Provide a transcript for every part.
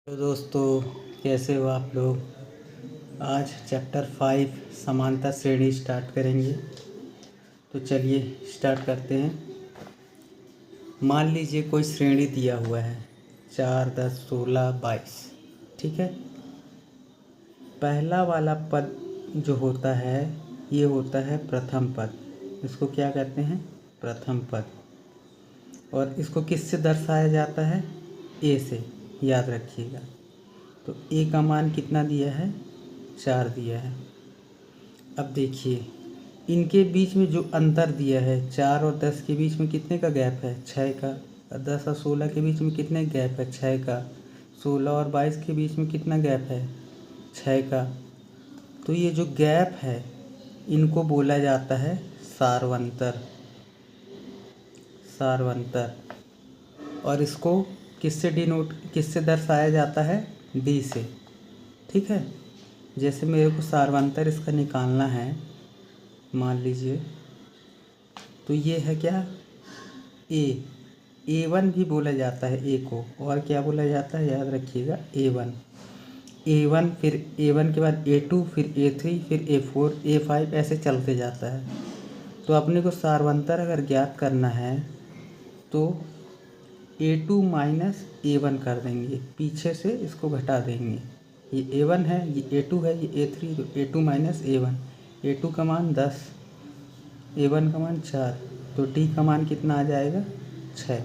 तो दोस्तों, कैसे हो आप लोग। आज चैप्टर 5 समांतर श्रेणी स्टार्ट करेंगे। तो चलिए स्टार्ट करते हैं। मान लीजिए कोई श्रेणी दिया हुआ है 4, 10, 16, 22। ठीक है। पहला वाला पद जो होता है ये होता है प्रथम पद। इसको क्या कहते हैं? प्रथम पद। और इसको किससे दर्शाया जाता है? ए से। याद रखिएगा। तो ए का मान कितना दिया है? 4 दिया है। अब देखिए इनके बीच में जो अंतर दिया है 4 और 10 के बीच में कितने का गैप है? 6 का। और 10 और 16 के बीच में कितने गैप है? 6 का। 16 और 22 के बीच में कितना गैप है? 6 का। तो ये जो गैप है इनको बोला जाता है सारवंतर। सारवंतर। और इसको किससे दर्शाया जाता है? डी से। ठीक है। जैसे मेरे को सारवंतर इसका निकालना है, मान लीजिए, तो ये है क्या? A1 भी बोला जाता है ए को। और क्या बोला जाता है? याद रखिएगा, A1, फिर A1 के बाद A2, फिर A3, फिर A4, A5, ऐसे चलते जाता है। तो अपने को सारवंतर अगर ज्ञात करना है तो A2 माइनस A1 कर देंगे, पीछे से इसको घटा देंगे। ये A1 है, ये A2 है, ये A3, तो A2 माइनस A1। A2 का मान 10, A1 का मान 4, तो D का मान कितना आ जाएगा? 6।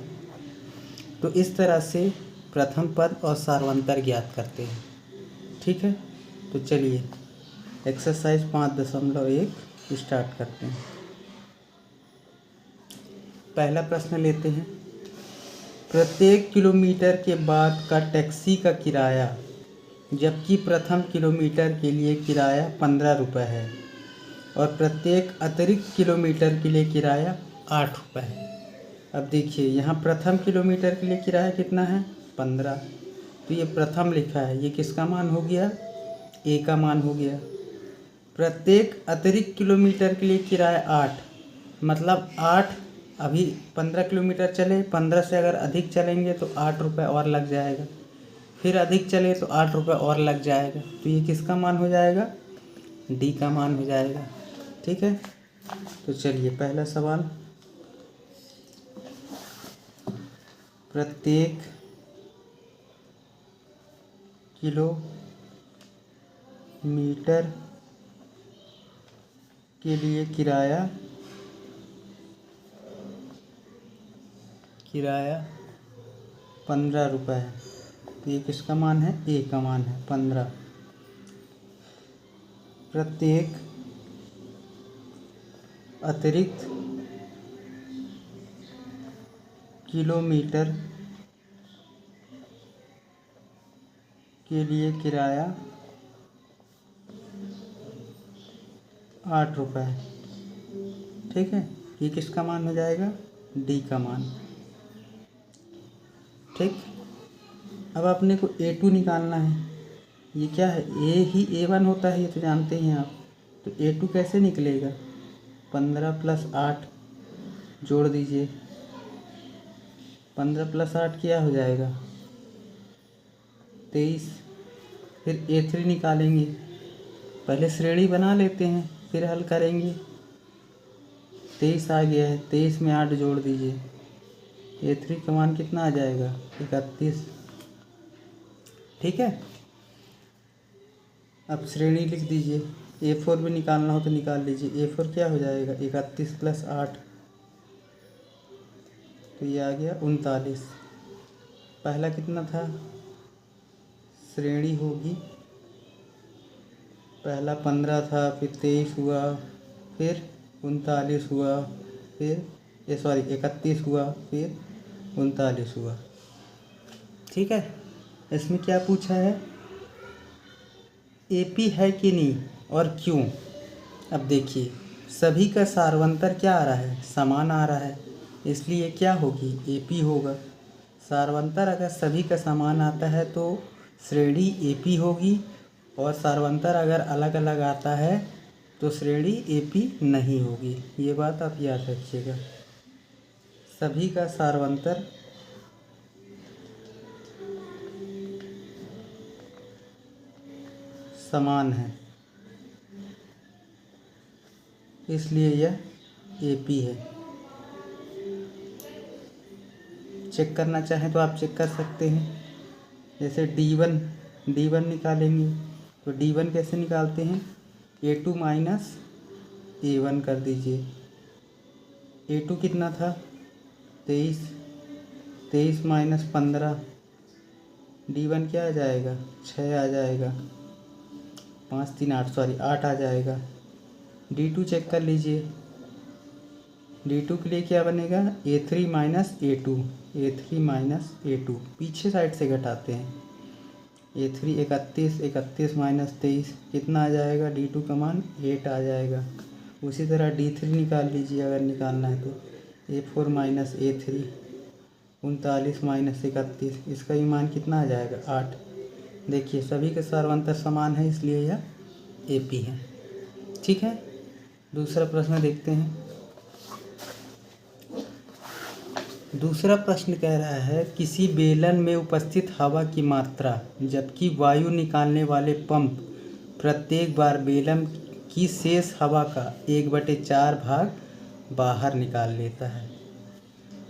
तो इस तरह से प्रथम पद और सारवंतर ज्ञात करते हैं। ठीक है। तो चलिए एक्सरसाइज 5.1 स्टार्ट करते हैं। पहला प्रश्न लेते हैं। प्रत्येक किलोमीटर के बाद का टैक्सी का किराया, जबकि प्रथम किलोमीटर के लिए किराया 15 रुपये है और प्रत्येक अतिरिक्त किलोमीटर के लिए किराया 8 रुपये है। अब देखिए यहाँ प्रथम किलोमीटर के लिए किराया कितना है? 15। तो ये प्रथम लिखा है, ये किसका मान हो गया? ए का मान हो गया। प्रत्येक अतिरिक्त किलोमीटर के लिए किराया 8, मतलब 8। अभी 15 किलोमीटर चले, 15 से अगर अधिक चलेंगे तो 8 रुपये और लग जाएगा, फिर अधिक चले तो 8 रुपये और लग जाएगा। तो ये किसका मान हो जाएगा? डी का मान हो जाएगा। ठीक है। तो चलिए पहला सवाल। प्रत्येक किलोमीटर के लिए किराया 15 रुपये है। तो ये किसका मान है? ए का मान है 15। प्रत्येक अतिरिक्त किलोमीटर के लिए किराया 8 रुपये है। ठीक है। ये किसका मान हो जाएगा? डी का मान। ठीक। अब अपने को A2 निकालना है। ये क्या है? ए ही A1 होता है, ये तो जानते हैं आप। तो A2 कैसे निकलेगा? 15 + 8 जोड़ दीजिए। 15 + 8 क्या हो जाएगा? 23। फिर A3 निकालेंगे। पहले श्रेणी बना लेते हैं फिर हल करेंगे। 23 आ गया है, 23 में 8 जोड़ दीजिए। A3 का मान कितना आ जाएगा? 31। ठीक है। अब श्रेणी लिख दीजिए। A4 भी निकालना हो तो निकाल लीजिए। A4 क्या हो जाएगा? 31 + 8, तो ये आ गया 39। पहला कितना था? श्रेणी होगी, पहला 15 था, फिर 23 हुआ, फिर 39 हुआ, फिर 31 हुआ, फिर 39 हुआ। ठीक है। इसमें क्या पूछा है? AP है कि नहीं और क्यों। अब देखिए सभी का सारवंतर क्या आ रहा है? समान आ रहा है, इसलिए क्या होगी? AP होगा। सारवंतर अगर सभी का समान आता है तो श्रेणी AP होगी, और सारवंतर अगर अलग अलग आता है तो श्रेणी AP नहीं होगी। ये बात आप याद रखिएगा। सभी का सारवंतर समान है, इसलिए यह AP है। चेक करना चाहें तो आप चेक कर सकते हैं। जैसे D1 निकालेंगे तो D1 कैसे निकालते हैं, A2 माइनस A1 कर दीजिए। A2 कितना था 23 माइनस 15, D1 क्या आ जाएगा 6 आ जाएगा, 5 3 8 सॉरी 8 आ जाएगा। D2 चेक कर लीजिए, D2 के लिए क्या बनेगा A3 माइनस A2, पीछे साइड से घटाते हैं। A3 31 माइनस 23 कितना आ जाएगा, D2 का मान 8 आ जाएगा। उसी तरह D3 निकाल लीजिए अगर निकालना है तो, A4 माइनस A3 39 माइनस 31, इसका भी मान कितना आ जाएगा 8। देखिए सभी के सर्वांतर समान है, इसलिए यह AP है। ठीक है, दूसरा प्रश्न देखते हैं। दूसरा प्रश्न कह रहा है किसी बेलन में उपस्थित हवा की मात्रा जबकि वायु निकालने वाले पंप प्रत्येक बार बेलन की शेष हवा का 1/4 भाग बाहर निकाल लेता है।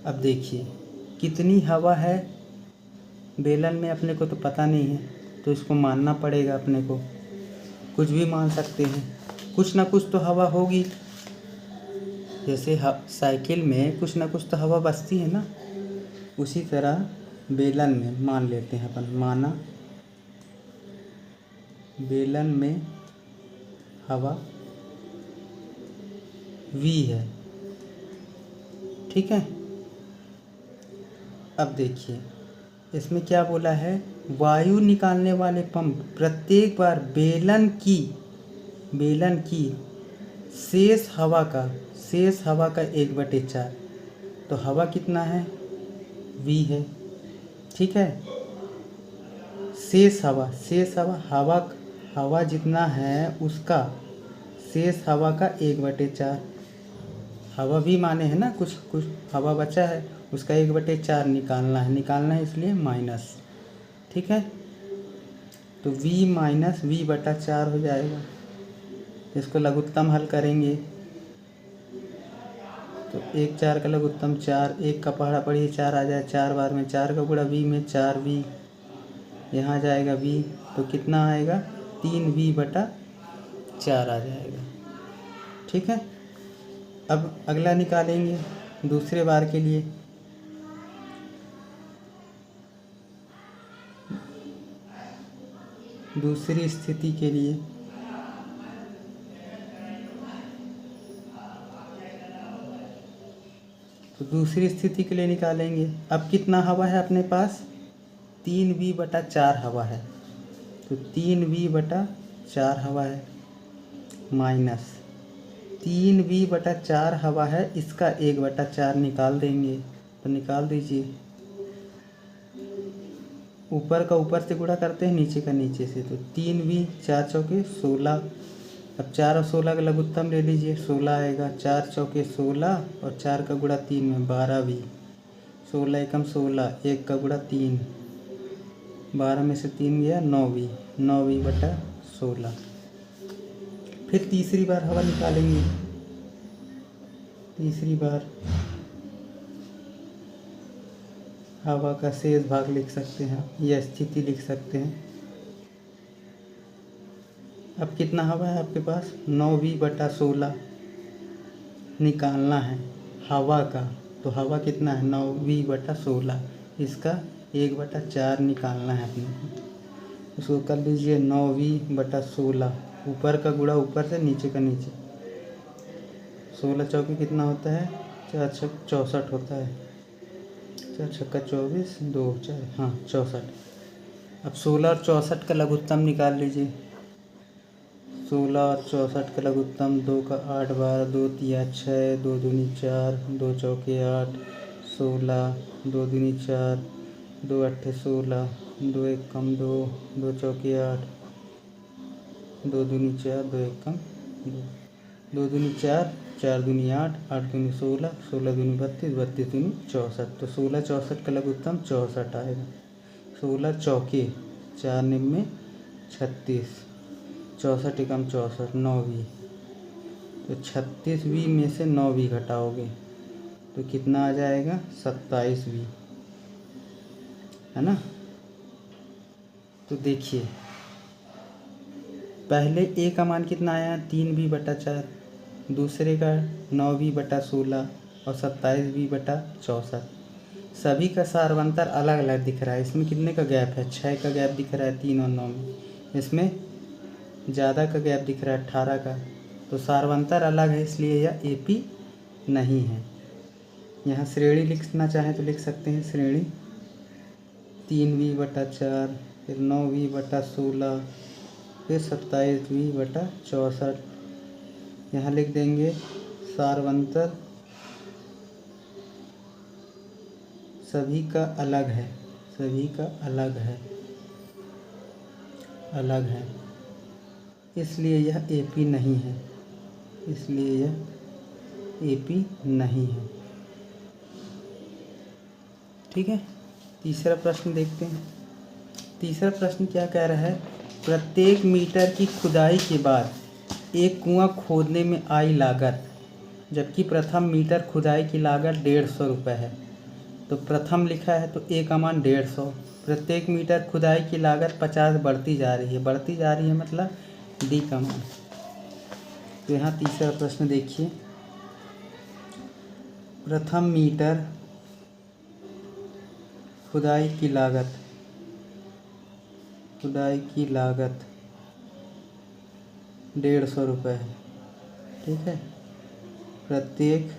अब देखिए कितनी हवा है बेलन में, अपने को तो पता नहीं है, तो इसको मानना पड़ेगा अपने को। कुछ भी मान सकते हैं, कुछ ना कुछ तो हवा होगी। जैसे साइकिल में कुछ ना कुछ तो हवा बचती है ना, उसी तरह बेलन में मान लेते हैं अपन। माना बेलन में हवा V है, ठीक है। अब देखिए इसमें क्या बोला है, वायु निकालने वाले पंप प्रत्येक बार बेलन की शेष हवा का 1/4, तो हवा कितना है V है, ठीक है। शेष हवा जितना है उसका शेष हवा का 1/4, हवा भी माने है ना, कुछ हवा बचा है उसका 1/4 निकालना है, इसलिए माइनस, ठीक है। तो V माइनस V/4 हो जाएगा। इसको लघुत्तम हल करेंगे तो 1 4 का लघुत्तम 4, 1 का पहाड़ा पढ़िए 4 आ जाए, 4 बार में 4 का गुणा V में 4V, यहाँ जाएगा V, तो कितना आएगा 3V/4 आ जाएगा, ठीक है। अब अगला निकालेंगे दूसरे बार के लिए। दूसरी स्थिति के लिए निकालेंगे। अब कितना हवा है अपने पास, 3V/4 हवा है, तो 3V/4 हवा है माइनस 3V/4 हवा है, इसका 1/4 निकाल देंगे, तो निकाल दीजिए। ऊपर का ऊपर से गुणा करते हैं, नीचे का नीचे से, तो 3V 4 चौके 16। अब 4 और 16 का लघुत्तम ले लीजिए, 16 आएगा, 4 चौके 16 और 4 का गुणा 3 में 12V, 16 एकम 16, 1 का गुणा 3, 12 में से 3 गया 9V, 9V/16। फिर तीसरी बार हवा निकालेंगे। तीसरी बार हवा का शेष भाग लिख सकते हैं या स्थिति लिख सकते हैं। अब कितना हवा है आपके पास, 9V/16 निकालना है हवा का, तो हवा कितना है 9V/16, इसका 1/4 निकालना है अपने को। उसको कर लीजिए 9V/16, ऊपर का गुणा ऊपर से, नीचे का नीचे, 16 चौके कितना होता है 4 छक 64 होता है, 4 छक्का 24, 2 4, हाँ 64। अब 16 और 64 का लघुत्तम निकाल लीजिए। 16 और 64 का लघुत्तम, 2 का 8 12, 2 तिया 6, 2 दूनी 4, 2 चौके 8, 16, 2 दूनी 4, 2 अट्ठे 16, 2 एक कम 2, 2 चौके 8, 2 दूनी 4, 2 एक कम 2, 2 दूनी 4, 4 दूनी 8, 8 दूनी 16, 16 दूनी 32, 32 दूनी 64, तो 16 64 का लघुत्तम 64 आएगा। 16 चौके 4 निम में 36, 64 एकम 64, 9V। तो 36V में से 9V घटाओगे तो कितना आ जाएगा? 27V, है ना। तो देखिए पहले ए का मान कितना आया? 3V/4, दूसरे का 9V/16 और 27V/64। सभी का सारवंतर अलग अलग दिख रहा है। इसमें कितने का गैप है? 6 का गैप दिख रहा है 3 और 9 में। इसमें ज़्यादा का गैप दिख रहा है 18 का। तो सारवंतर अलग है, इसलिए यह AP नहीं है। यहाँ श्रेणी लिखना चाहें तो लिख सकते हैं। श्रेणी 3V/4, फिर 9V/16, फिर 27V/64। यहाँ लिख देंगे सारवंतर सभी का अलग है, सभी का अलग है, अलग है, इसलिए यह AP नहीं है, इसलिए यह AP नहीं है। ठीक है। तीसरा प्रश्न देखते हैं। तीसरा प्रश्न क्या कह रहा है? प्रत्येक मीटर की खुदाई के बाद एक कुआं खोदने में आई लागत, जबकि प्रथम मीटर खुदाई की लागत 150 रुपये है। तो प्रथम लिखा है तो A का मान 150, प्रत्येक मीटर खुदाई की लागत 50 बढ़ती जा रही है, बढ़ती जा रही है मतलब D का मान। तो यहाँ तीसरा प्रश्न देखिए, प्रथम मीटर खुदाई की लागत, खुदाई की लागत 150 रुपये है। ठीक है। प्रत्येक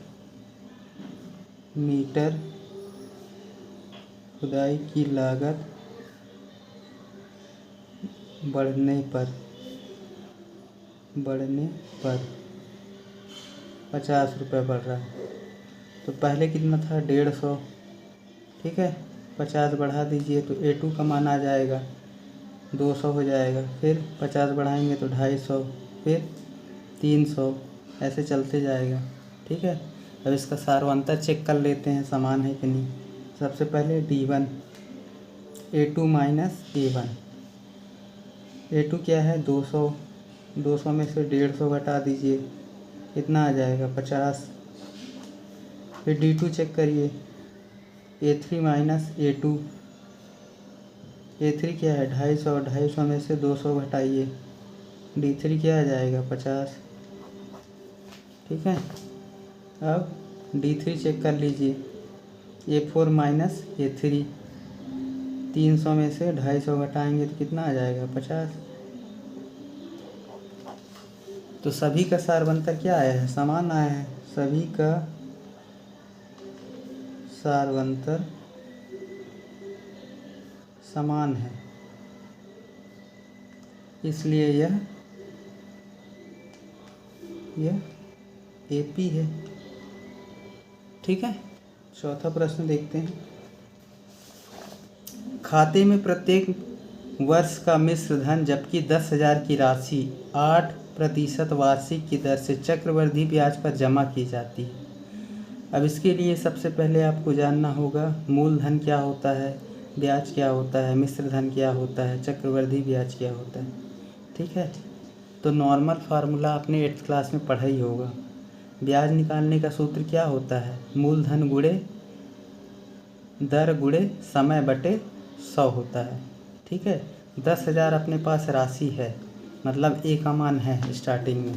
मीटर खुदाई की लागत बढ़ने पर 50 रुपये बढ़ रहा है। तो पहले कितना था? 150। ठीक है। 50 बढ़ा दीजिए तो A2 का मान आ जाएगा 200 हो जाएगा। फिर 50 बढ़ाएंगे तो 250, फिर 300, ऐसे चलते जाएगा। ठीक है। अब इसका सारवंतर चेक कर लेते हैं समान है कि नहीं। सबसे पहले D1 A2 minus A1। A2 क्या है? 200, 200 में से 150 घटा दीजिए, कितना आ जाएगा? 50। फिर D2 चेक करिए, A3 माइनस A2। A3 क्या है? 250, 250 में से 200 घटाइए, D3 क्या आ जाएगा? 50। ठीक है। अब D3 चेक कर लीजिए, A4 माइनस A3, 300 में से 250 घटाएंगे तो कितना आ जाएगा? 50। तो सभी का सारवंतर क्या आया है? समान आया है। सभी का सारवंतर समान है, इसलिए यह AP है। ठीक है। चौथा प्रश्न देखते हैं। खाते में प्रत्येक वर्ष का मिश्र धन, जबकि 10,000 की राशि 8% वार्षिक की दर से चक्रवृद्धि ब्याज पर जमा की जाती है। अब इसके लिए सबसे पहले आपको जानना होगा मूलधन क्या होता है, ब्याज क्या होता है, मिश्र धन क्या होता है, चक्रवृद्धि ब्याज क्या होता है। ठीक है। तो नॉर्मल फार्मूला आपने 8th क्लास में पढ़ा ही होगा। ब्याज निकालने का सूत्र क्या होता है? मूलधन गुणे दर गुणे समय बटे 100 होता है। ठीक है। 10,000 अपने पास राशि है, मतलब A का मान है स्टार्टिंग में।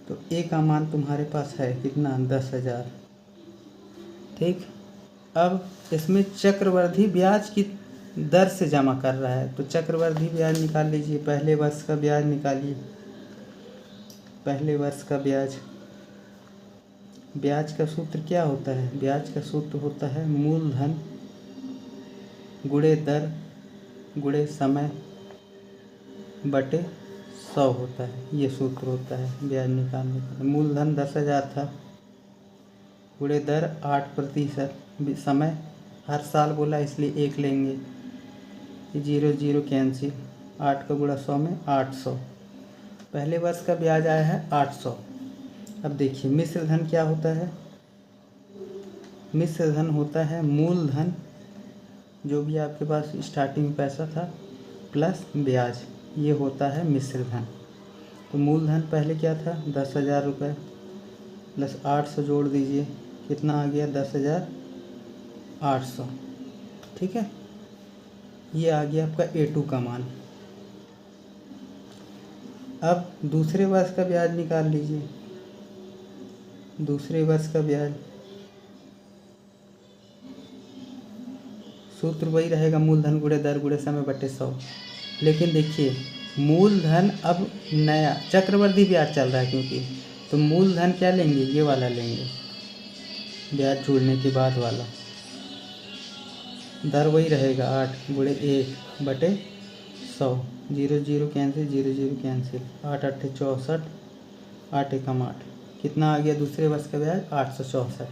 तो A का मान तुम्हारे पास है कितना? 10,000। ठीक। अब इसमें चक्रवृद्धि ब्याज की दर से जमा कर रहा है, तो चक्रवृद्धि ब्याज निकाल लीजिए। पहले वर्ष का ब्याज निकालिए, पहले वर्ष का ब्याज। ब्याज का सूत्र क्या होता है? ब्याज का सूत्र होता है मूलधन गुणे दर गुणे समय बटे 100 होता है। ये सूत्र होता है ब्याज निकालने का। मूलधन 10,000 था, गुणे दर 8%, समय हर साल बोला इसलिए 1 लेंगे, 0 0 कैंसिल, 8 का गुणा 100 में 800। पहले वर्ष का ब्याज आया है 800। अब देखिए मिश्र धन क्या होता है? मिश्र धन होता है मूलधन, जो भी आपके पास स्टार्टिंग पैसा था, प्लस ब्याज। ये होता है मिश्र धन। तो मूलधन पहले क्या था 10,000 रुपये प्लस 800 जोड़ दीजिए, कितना आ गया 10,800। ठीक है, ये आ गया आपका A2 का मान। अब दूसरे वर्ष का ब्याज निकाल लीजिए। दूसरे वर्ष का ब्याज सूत्र वही रहेगा, मूलधन गुणे दर गुणे समय बटे 100। लेकिन देखिए मूलधन अब नया चक्रवृद्धि ब्याज चल रहा है क्योंकि, तो मूलधन क्या लेंगे, ये वाला लेंगे, ब्याज जोड़ने के बाद वाला। दर वही रहेगा 8 गुणे 1 बटे 100। 0 0 कैंसिल, 0 0 कैंसिल, 8 8 64, 8 एकम 8, कितना आ गया दूसरे वर्ष का ब्याज 864।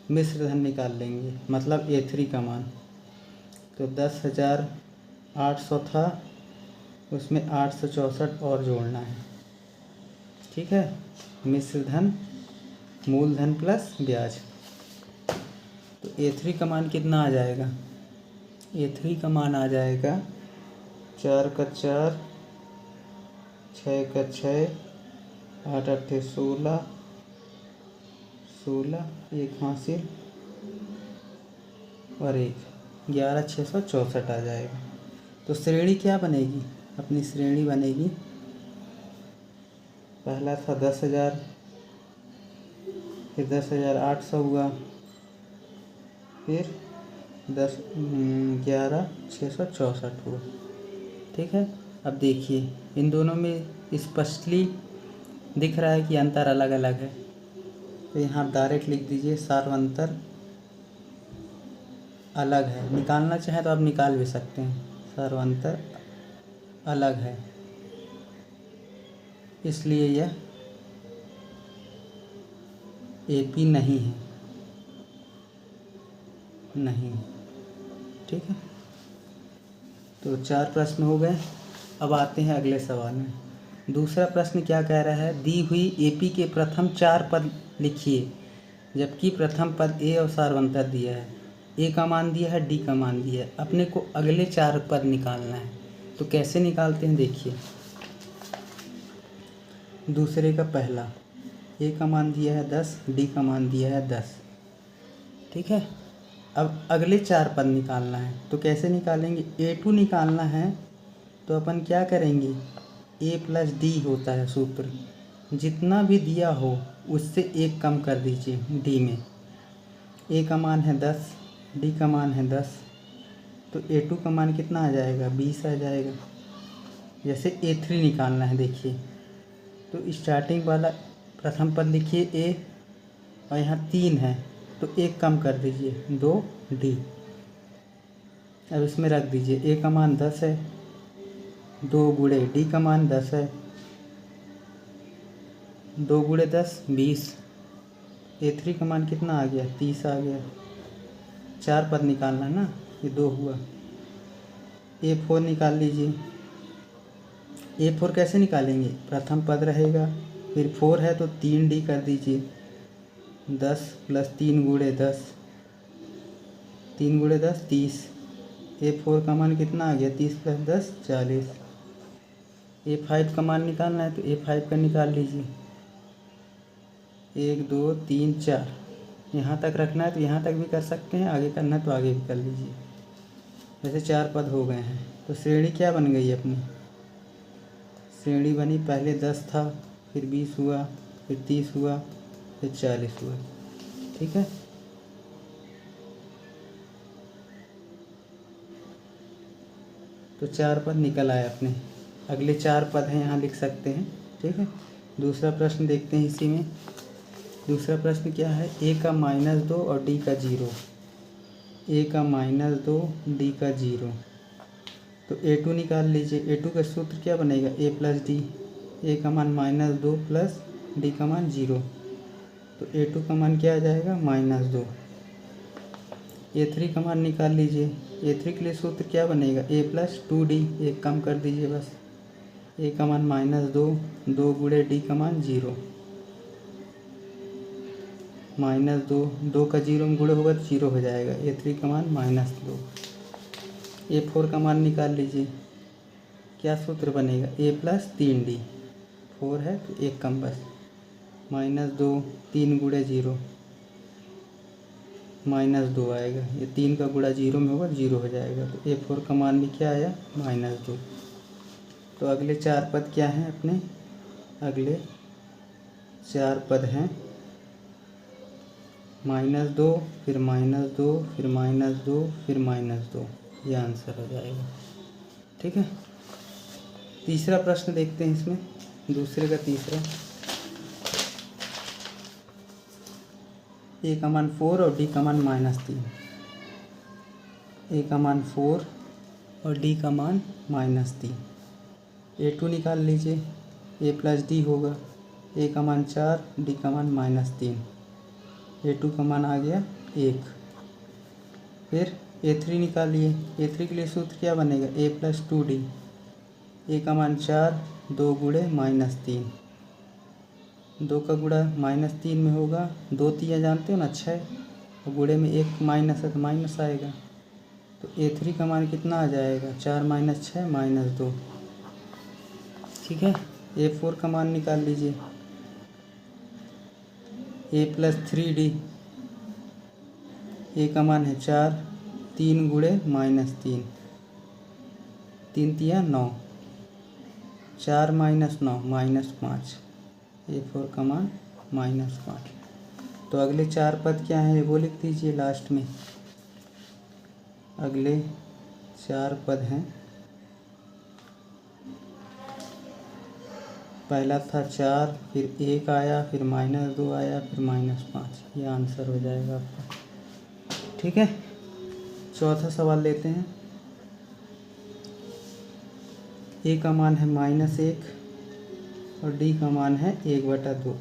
मिश्र धन निकाल लेंगे, मतलब A3 का मान। तो 10,800 था, उसमें 864 और जोड़ना है। ठीक है, मिश्र धन मूलधन प्लस ब्याज। तो A3 का मान कितना आ जाएगा, A3 का मान आ जाएगा 4 का 4, 6 का 6, 8 8 16, 16 एक हासिल और 1, 11,664 आ जाएगा। तो श्रेणी क्या बनेगी, अपनी श्रेणी बनेगी, पहला था 10,000, फिर 10,800 हुआ, फिर 11,664 हुआ। ठीक है, अब देखिए इन दोनों में स्पष्टली दिख रहा है कि अंतर अलग अलग है। तो यहाँ आप डायरेक्ट लिख दीजिए सार्वंतर अलग है। निकालना चाहें तो आप निकाल भी सकते हैं, सार्वंतर अलग है, इसलिए यह AP नहीं है, नहीं। ठीक है, तो 4 प्रश्न हो गए। अब आते हैं अगले सवाल में। दूसरा प्रश्न क्या कह रहा है, दी हुई AP के प्रथम 4 पद लिखिए, जबकि प्रथम पद A और सार्वंतर दिया है। A का मान दिया है, D का मान दिया है, अपने को अगले 4 पद निकालना है। तो कैसे निकालते हैं देखिए। दूसरे का पहला A का मान दिया है 10, D का मान दिया है 10। ठीक है, अब अगले 4 पद निकालना है। तो कैसे निकालेंगे, A2 निकालना है तो अपन क्या करेंगे, A + D होता है सूत्र, जितना भी दिया हो उससे 1 कम कर दीजिए D में। A का मान है 10, D का मान है 10, तो A2 का मान कितना आ जाएगा, 20 आ जाएगा। जैसे A3 निकालना है देखिए, तो स्टार्टिंग वाला प्रथम पद लिखिए A, और यहाँ 3 है तो 1 कम कर दीजिए 2 D। अब इसमें रख दीजिए, A का मान 10 है, 2 गुणे D का मान 10 है, 2 गुणे 10 20। A3 का मान कितना आ गया, 30 आ गया। 4 पद निकालना है ना, ये 2 हुआ। A4 निकाल लीजिए। A4 कैसे निकालेंगे, प्रथम पद रहेगा, फिर 4 है तो 3D कर दीजिए, 10 + 3 गुणे 10, 3 गुणे 10 30। A4 का मान कितना आ गया, 30 + 10 40। A5 का मान निकालना है तो A5 का निकाल लीजिए, 1 2 3 4, यहाँ तक रखना है तो यहाँ तक भी कर सकते हैं, आगे करना है तो आगे भी कर लीजिए। वैसे 4 पद हो गए हैं। तो श्रेणी क्या बन गई अपनी, श्रेणी बनी, पहले 10 था, फिर 20 हुआ, फिर 30 हुआ, फिर 40 हुआ। ठीक है, तो 4 पद निकल आए अपने। अगले 4 पद हैं यहाँ लिख सकते हैं। ठीक है, दूसरा प्रश्न देखते हैं इसी में। दूसरा प्रश्न क्या है, A का -2 और D का 0। A का -2 D का 0, तो A2 निकाल लीजिए। A2 का सूत्र क्या बनेगा, A + D। A का मान -2 प्लस D का मान 0, तो A2 का मान क्या आ जाएगा, -2। A3 का मान निकाल लीजिए। A3 के लिए सूत्र क्या बनेगा, A + 2D, 1 कम कर दीजिए बस। A का मान -2, 2 गुणे D का मान 0, -2, 2 का 0 में गुणे होगा तो 0 हो जाएगा। A3 का मान -2। A4 का मान निकाल लीजिए, क्या सूत्र बनेगा, ए प्लस 3d, 4 है तो 1 कम बस, -2, 3 गुणे 0 -2 आएगा, ये 3 का गुणा 0 में होगा 0 हो जाएगा, तो A4 का मान भी क्या आया -2। तो अगले 4 पद क्या हैं अपने, अगले 4 पद हैं -2, फिर -2, फिर -2, फिर -2, ये आंसर हो जाएगा। ठीक है, तीसरा प्रश्न देखते हैं इसमें, दूसरे का तीसरा। ए का मान 4 और डी का मान -3, ए का मान 4 और डी का मान -3। A2 निकाल लीजिए, ए प्लस डी होगा, ए का मान 4, डी का मान -3, A2 का मान आ गया 1। फिर A3 निकालिए, A3 के लिए सूत्र क्या बनेगा, ए प्लस 2d, ए का मान 4, 2 गुणे -3, 2 का गुणा -3 में होगा, 2 तिया जानते हो ना 6, और गुणे में 1 माइनस है तो माइनस आएगा, तो A3 का मान कितना आ जाएगा, 4 - 6 -2। ठीक है, A4 का मान निकाल लीजिए, ए प्लस 3d, ए का मान है 4, 3 गुणे -3, 3 तिया 9, 4 - 9 -5, A4 का मान -5। तो अगले 4 पद क्या हैं वो लिख दीजिए लास्ट में। अगले 4 पद हैं, पहला था 4, फिर 1 आया, फिर -2 आया, फिर -5, ये आंसर हो जाएगा आपका। ठीक है, चौथा सवाल लेते हैं। ए का मान है -1 और डी का मान है 1/2।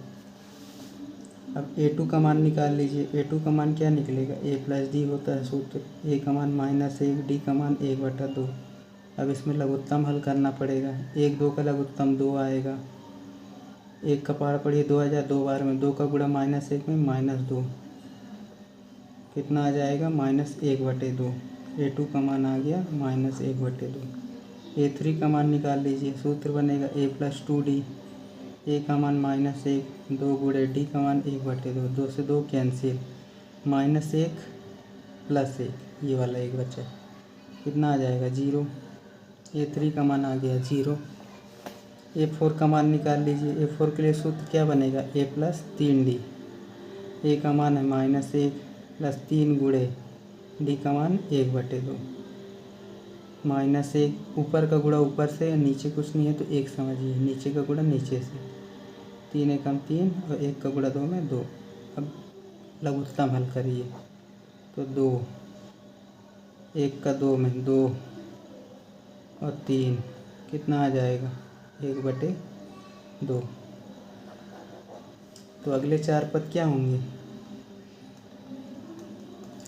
अब A2 का मान निकाल लीजिए, A2 का मान क्या निकलेगा, ए प्लस डी होता है सूत्र, ए का मान -1, डी का मान 1/2। अब इसमें लघुत्तम हल करना पड़ेगा, 1 2 का लघुत्तम 2 आएगा, 1 का पारा पढ़िए 2 हज़ार, 2 बार में 2 का गुणा -1 में -2, कितना आ जाएगा -1/2। A2 का मान आ गया -1/2। A3 का मान निकाल लीजिए, सूत्र बनेगा ए प्लस 2d, ए का मान -1, 2 गुणे डी का मान 1/2, 2 से 2 कैंसिल, -1 + 1, ये वाला 1 बचा, कितना आ जाएगा 0। A3 का मान आ गया 0। A4 का मान निकाल लीजिए, A4 के लिए सूत्र क्या बनेगा, ए प्लस 3d, ए का मान है -1 + 3 गुणे डी का मान 1/2, -1, ऊपर का गुणा ऊपर से, नीचे कुछ नहीं है तो 1 समझिए, नीचे का गुणा नीचे से, 3 एकम 3 और 1 का गुणा 2 में 2। अब लघुत्तम हल करिए तो 2, 1 का 2 में 2 और 3, कितना आ जाएगा 1/2। तो अगले 4 पद क्या होंगे,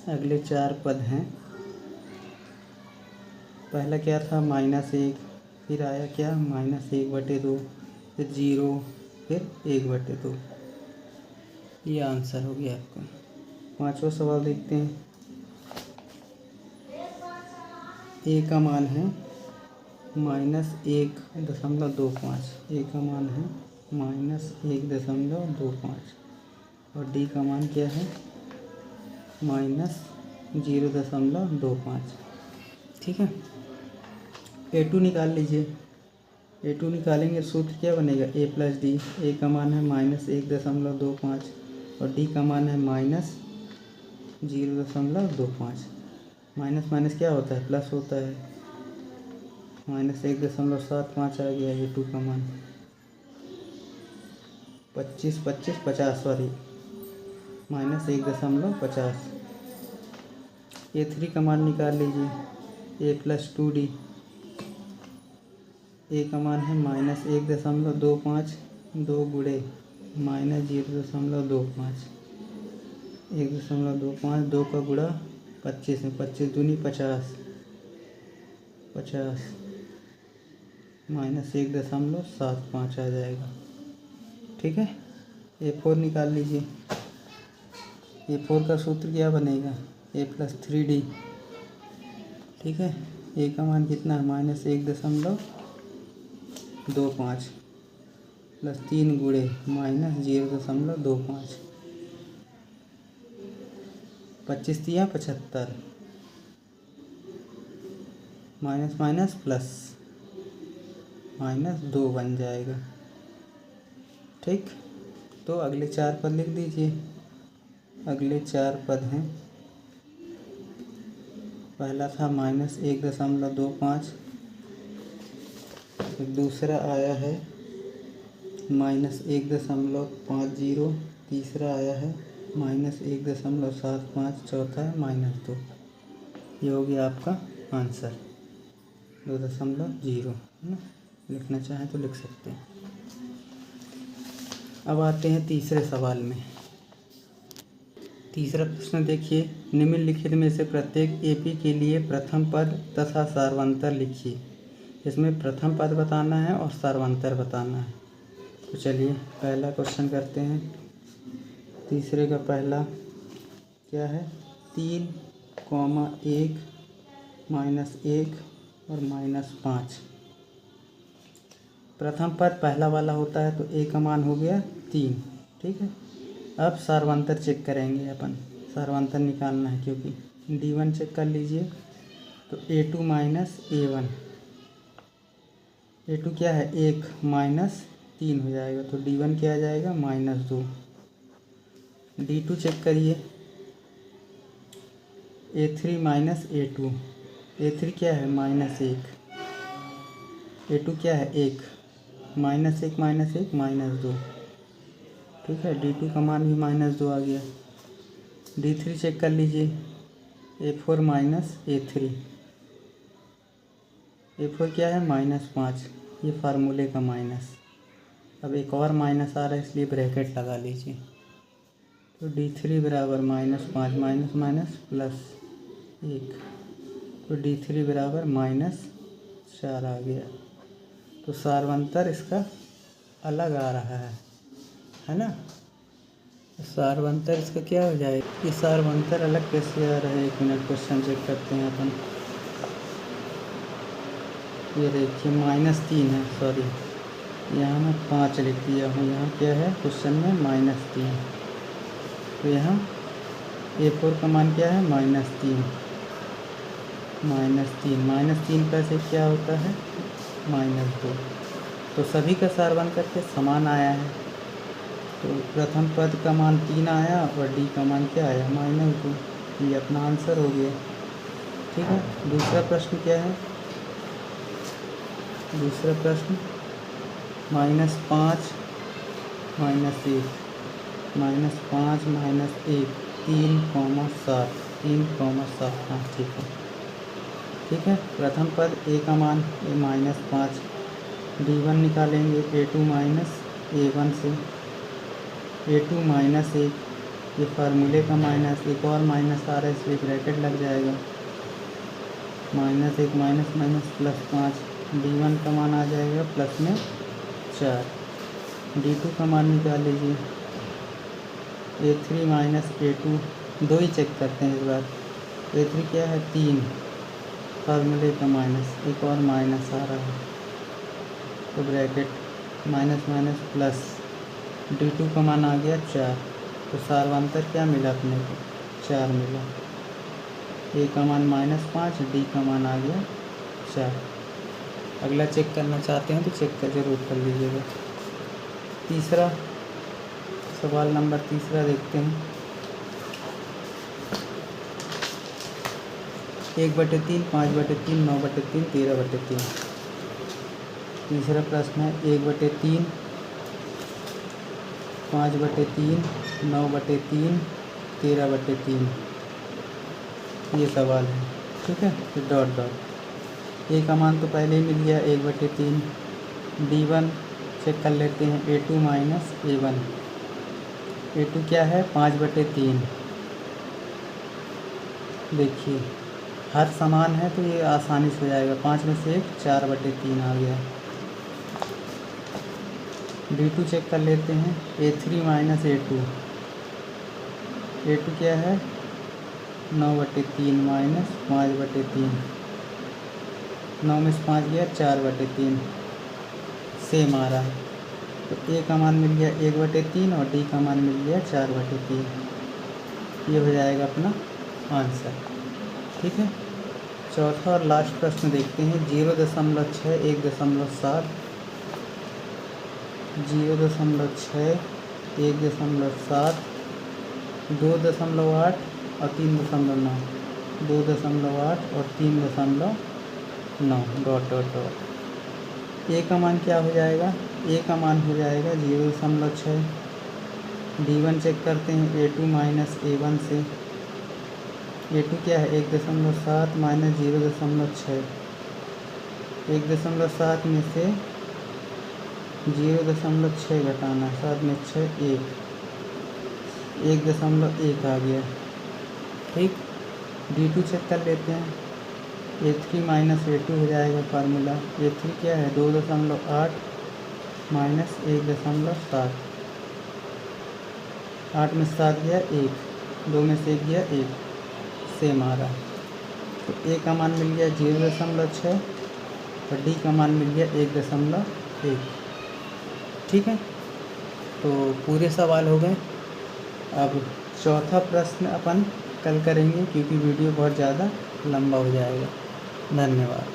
अगले 4 पद हैं, पहला क्या था -1, फिर आया क्या -1/2, फिर 0, फिर 1/2, ये आंसर हो गया आपका। पांचवा सवाल देखते हैं। ए का मान है -1.25, ए का मान है -1.25 और डी का मान क्या है -0.25। ठीक है, A2 निकाल लीजिए, A2 निकालेंगे सूत्र क्या बनेगा, ए प्लस डी, ए का मान है -1.25 और डी का मान है -0.25। माइनस माइनस क्या होता है, प्लस होता है, -1.75 आ गया A2 का मान, 25 25 50 सॉरी -1.50। A3 का मान निकाल लीजिए, ए प्लस 2d, ए का मान है -1.25, 2 गुणे -0.25, 1.25, 2 का गुणा 25 में, 25 दूनी 50, 50 -1.75 आ जाएगा। ठीक है, A4 निकाल लीजिए, A4 का सूत्र क्या बनेगा, ए प्लस 3d। ठीक है, ए का मान कितना है -1.25 0.25 प्लस 3 गुणे माइनस 0.25, 25 तिया 75, माइनस माइनस प्लस -2 बन जाएगा। ठीक, तो अगले 4 पद लिख दीजिए। अगले 4 पद हैं, पहला था -1.25, दूसरा आया है -1.50, तीसरा आया है -1.75, चौथा है -2। ये हो गया आपका आंसर 2.0 है ना। लिखना चाहें तो लिख सकते हैं। अब आते हैं तीसरे सवाल में। तीसरा प्रश्न देखिए, निम्नलिखित में से प्रत्येक एपी के लिए प्रथम पद तथा सार्वंतर लिखिए। इसमें प्रथम पद बताना है और सार्वंतर बताना है। तो चलिए पहला क्वेश्चन करते हैं। तीसरे का पहला क्या है, 3, 1, -1 और -5। प्रथम पद पहला वाला होता है तो ए का मान हो गया 3। ठीक है, अब सार्वंतर चेक करेंगे अपन, सार्वंतर निकालना है क्योंकि D1 चेक कर लीजिए। तो A2 - A1, A2 क्या है 1 -3 हो जाएगा, तो D1 क्या आ जाएगा -2। D2 चेक करिए, A3 - A2, A3 क्या है -1, A2 क्या है 1, -1 -2। ठीक है, D2 का मान भी -2 आ गया। D3 चेक कर लीजिए, A4 - A3, A4 क्या है -5, ये फार्मूले का माइनस। अब एक और माइनस आ रहा है इसलिए ब्रैकेट लगा लीजिए। तो D3 बराबर -5 माइनस माइनस +1, तो D3 बराबर -4 आ गया। तो सार्वंतर इसका अलग आ रहा है ना। सार्वंतर इसका क्या हो जाएगा, ये सार्वंतर अलग कैसे आ रहा है। 1 मिनट क्वेश्चन चेक करते हैं अपन। ये देखिए -3 है, सॉरी यहाँ मैं 5 लिख दिया हूँ, यहाँ क्या है क्वेश्चन में -3। तो यहाँ A4 का मान क्या है -3, -3 प्लस 1 क्या होता है -2। तो सभी का सार्वंतर के समान आया है। तो प्रथम पद का मान 3 आया और D का मान क्या आया -2। ये अपना आंसर हो गया। ठीक है, दूसरा प्रश्न क्या है, दूसरा प्रश्न -5 - 1, -5 - 1, 3,7, हाँ ठीक है। प्रथम पद A का मान -5, D1 निकालेंगे A2 - A1 से, A2 - 1, ये फार्मूले का माइनस, एक और माइनस आ रहा है इसलिए ब्रैकेट लग जाएगा। -1 -5, D1 का मान आ जाएगा प्लस में 4। D2 का मान निकाल लीजिए, A3 - A2, 2 ही चेक करते हैं इस बार। A3 क्या है 3, फार्मूले का माइनस, एक और माइनस आ रहा है तो ब्रैकेट माइनस प्लस। D2 का मान आ गया 4। तो सार्वंतर क्या मिला अपने को 4 मिला। A का मान -5, D का मान आ गया 4। अगला चेक करना चाहते हैं तो चेक कर जरूर कर लीजिएगा। तीसरा सवाल नंबर तीसरा देखते हैं। 1/3, 5/3, 9/3, 13/3। तीसरा प्रश्न है 1/3, 5/3, 9/3, 13/3। ये सवाल है। ठीक है, फिर डॉट डॉट। A का मान तो पहले ही मिल गया 1/3। D1 चेक कर लेते हैं, A2 - A1, A2 क्या है 5/3। देखिए हर समान है तो ये आसानी से हो जाएगा, 5 में से 1 4/3 आ गया। D2 चेक कर लेते हैं, A3 - A2, A2 क्या है 9/3 माइनस 5/3, 9 में से 5 गया 4/3, सेम आ रहा है। तो ए का मान मिल गया 1/3 और डी का मान मिल गया 4/3। ये हो जाएगा अपना आंसर। ठीक है। चौथा और लास्ट प्रश्न देखते हैं। 0.6 1.7 0.6 1.7 2.8 और 3.9 2.8 और 3.9 डॉट डॉट डॉट। ए का मान क्या हो जाएगा? ए का मान हो जाएगा 0.6। D1 चेक करते हैं A2 माइनस A1 से। A2 क्या है? 1.7 माइनस 0.6। 1.7 में से 0.6 घटाना, 7 में 6 1.1 आ गया। ठीक। D2 चेक कर लेते हैं। A3 माइनस A2 हो जाएगा फार्मूला। A3 क्या है? 2.8 माइनस 1.7। 8 में 7 गया 1, 2 में से 1 गया 1, सेम आ रहा है। तो ए का मान मिल गया 0.6 और डी का मान मिल गया 1.1। ठीक है। तो पूरे सवाल हो गए। अब चौथा प्रश्न अपन कल करेंगे क्योंकि वीडियो बहुत ज़्यादा लंबा हो जाएगा। धन्यवाद।